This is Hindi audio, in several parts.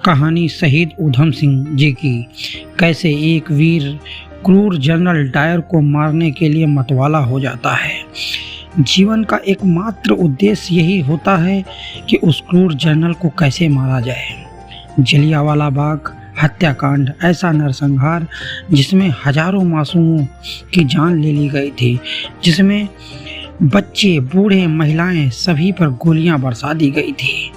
कहानी शहीद ऊधम सिंह जी की। कैसे एक वीर क्रूर जनरल डायर को मारने के लिए मतवाला हो जाता है। जीवन का एकमात्र उद्देश्य यही होता है कि उस क्रूर जनरल को कैसे मारा जाए। जलियांवाला बाग हत्याकांड ऐसा नरसंहार जिसमें हजारों मासूमों की जान ले ली गई थी, जिसमें बच्चे, बूढ़े, महिलाएं सभी पर गोलियां बरसा दी गई थी।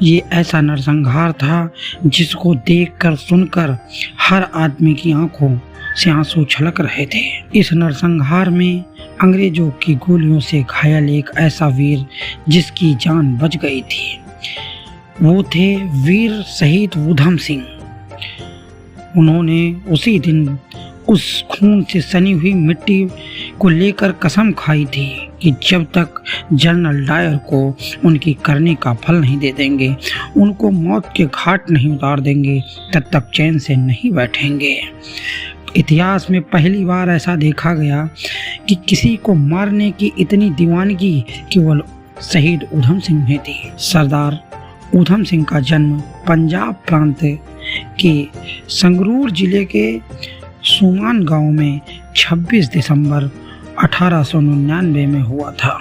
ये ऐसा नरसंहार था जिसको देखकर सुनकर हर आदमी की आंखों से आंसू छलक रहे थे। इस नरसंहार में अंग्रेजों की गोलियों से घायल एक ऐसा वीर जिसकी जान बच गई थी, वो थे वीर शहीद ऊधम सिंह। उन्होंने उसी दिन उस खून से सनी हुई मिट्टी को लेकर कसम खाई थी कि जब तक जनरल डायर को उनकी करने का फल नहीं दे देंगे, उनको मौत के घाट नहीं उतार देंगे, तब तक चैन से नहीं बैठेंगे। इतिहास में पहली बार ऐसा देखा गया कि किसी को मारने की इतनी दीवानगी केवल शहीद ऊधम सिंह में थी। सरदार ऊधम सिंह का जन्म पंजाब प्रांत के संगरूर जिले के सुमान गांव में 26 दिसंबर 1899 में हुआ था।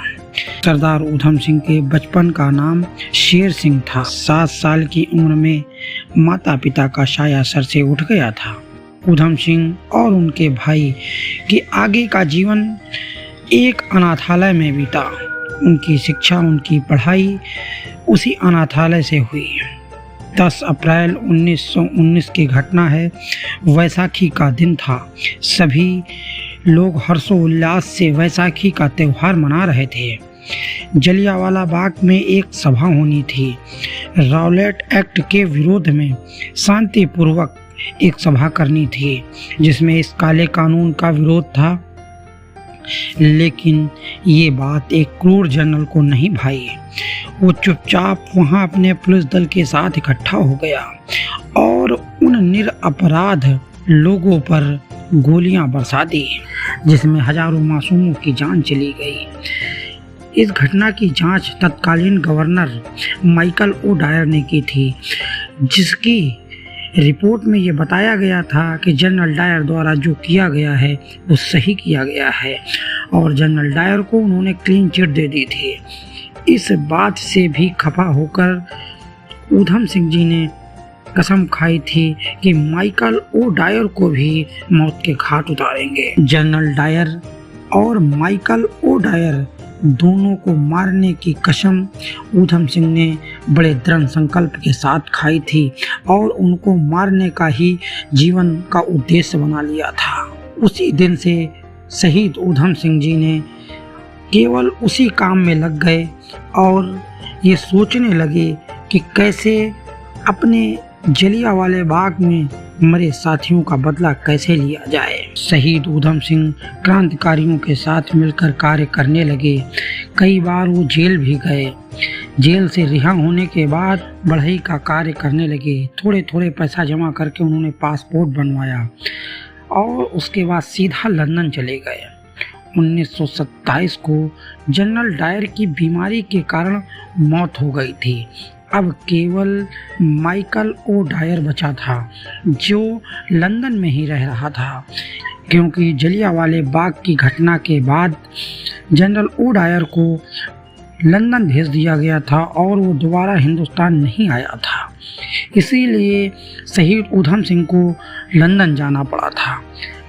सरदार ऊधम सिंह के बचपन का नाम शेर सिंह था। 7 साल की उम्र में माता पिता का साया सर से उठ गया था। ऊधम सिंह और उनके भाई के आगे का जीवन एक अनाथालय में बीता। उनकी शिक्षा, उनकी पढ़ाई उसी अनाथालय से हुई। 10 अप्रैल 1919 की घटना है। वैसाखी का दिन था। सभी लोग हर्षोल्लास से वैसाखी का त्यौहार मना रहे थे। जलियांवाला बाग में एक सभा होनी थी। राउलेट एक्ट के विरोध में शांतिपूर्वक एक सभा करनी थी, जिसमें इस काले कानून का विरोध था। लेकिन ये बात एक क्रूर जनरल को नहीं भाई। वो चुपचाप वहां अपने पुलिस दल के साथ इकट्ठा हो गया और उन निरपराध लोगों पर गोलियां बरसा दी, जिसमें हजारों मासूमों की जान चली गई। इस घटना की जांच तत्कालीन गवर्नर माइकल ओ डायर ने की थी, जिसकी रिपोर्ट में ये बताया गया था कि जनरल डायर द्वारा जो किया गया है वो सही किया गया है और जनरल डायर को उन्होंने क्लीन चिट दे दी थी। इस बात से भी खफा होकर ऊधम सिंह जी ने कसम खाई थी कि माइकल ओ डायर को भी मौत के घाट उतारेंगे। जनरल डायर और माइकल ओ डायर दोनों को मारने की कसम ऊधम सिंह ने बड़े दृढ़ संकल्प के साथ खाई थी और उनको मारने का ही जीवन का उद्देश्य बना लिया था। उसी दिन से शहीद ऊधम सिंह जी ने केवल उसी काम में लग गए और ये सोचने लगे कि कैसे अपने जलियांवाले बाग में मरे साथियों का बदला कैसे लिया जाए। शहीद ऊधम सिंह क्रांतिकारियों के साथ मिलकर कार्य करने लगे। कई बार वो जेल भी गए। जेल से रिहा होने के बाद बढ़ई का कार्य करने लगे। थोड़े थोड़े पैसा जमा करके उन्होंने पासपोर्ट बनवाया और उसके बाद सीधा लंदन चले गए। 1927 को जनरल डायर की बीमारी के कारण मौत हो गई थी। अब केवल माइकल ओ डायर बचा था, जो लंदन में ही रह रहा था, क्योंकि जलियांवाले बाग की घटना के बाद जनरल ओ डायर को लंदन भेज दिया गया था और वो दोबारा हिंदुस्तान नहीं आया था। इसीलिए शहीद ऊधम सिंह को लंदन जाना पड़ा था।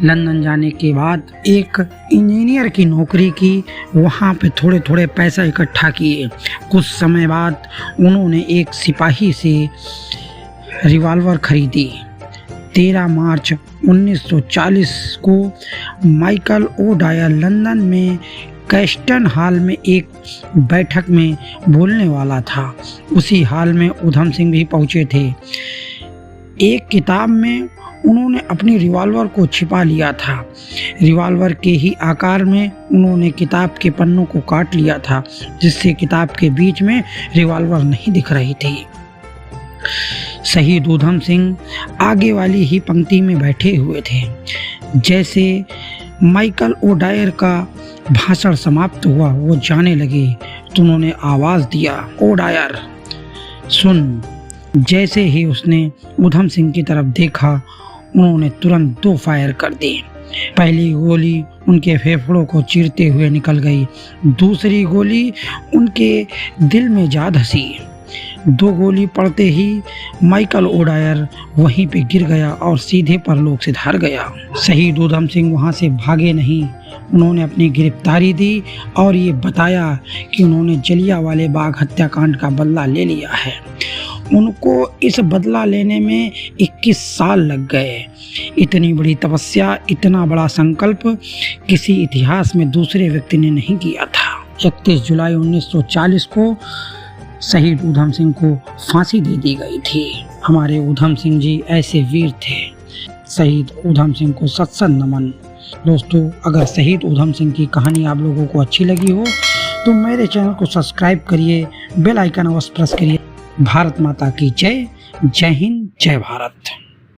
लंदन जाने के बाद एक इंजीनियर की नौकरी की, वहाँ पे थोड़े थोड़े पैसा इकट्ठा किए। कुछ समय बाद उन्होंने एक सिपाही से रिवॉल्वर खरीदी। 13 मार्च 1940 को माइकल ओ डायर लंदन में कैस्टन हॉल में एक बैठक में बोलने वाला था। उसी हॉल में ऊधम सिंह भी पहुँचे थे। एक किताब में उन्होंने अपनी रिवॉल्वर को छिपा लिया था। रिवॉल्वर के ही आकार में उन्होंने किताब के पन्नों को काट लिया था, जिससे किताब के बीच में रिवॉल्वर नहीं दिख रही थी। शहीद ऊधम सिंह आगे वाली ही पंक्ति में बैठे हुए थे। जैसे माइकल ओ डायर का भाषण समाप्त हुआ, वो जाने लगे तो उन्होंने आवाज दिया, ओ डायर सुन, जैसे ही उसने ऊधम सिंह की तरफ देखा, उन्होंने तुरंत 2 फायर कर दिए। पहली गोली उनके फेफड़ों को चीरते हुए निकल गई, दूसरी गोली उनके दिल में जा धंसी। 2 गोली पड़ते ही माइकल ओडायर वहीं पे गिर गया और सीधे परलोक सिधार गया। शहीद ऊधम सिंह वहां से भागे नहीं, उन्होंने अपनी गिरफ्तारी दी और ये बताया कि उन्होंने जलियांवाला बाग हत्याकांड का बदला ले लिया है। उनको इस बदला लेने में 21 साल लग गए। इतनी बड़ी तपस्या, इतना बड़ा संकल्प किसी इतिहास में दूसरे व्यक्ति ने नहीं किया था। 31 जुलाई 1940 को शहीद ऊधम सिंह को फांसी दे दी गई थी। हमारे ऊधम सिंह जी ऐसे वीर थे। शहीद ऊधम सिंह को सत नमन। दोस्तों, अगर शहीद ऊधम सिंह की कहानी आप लोगों को अच्छी लगी हो तो मेरे चैनल को सब्सक्राइब करिए, बेल आइकन अवश्य प्रेस करिए। भारत माता की जय। जय हिंद, जय भारत।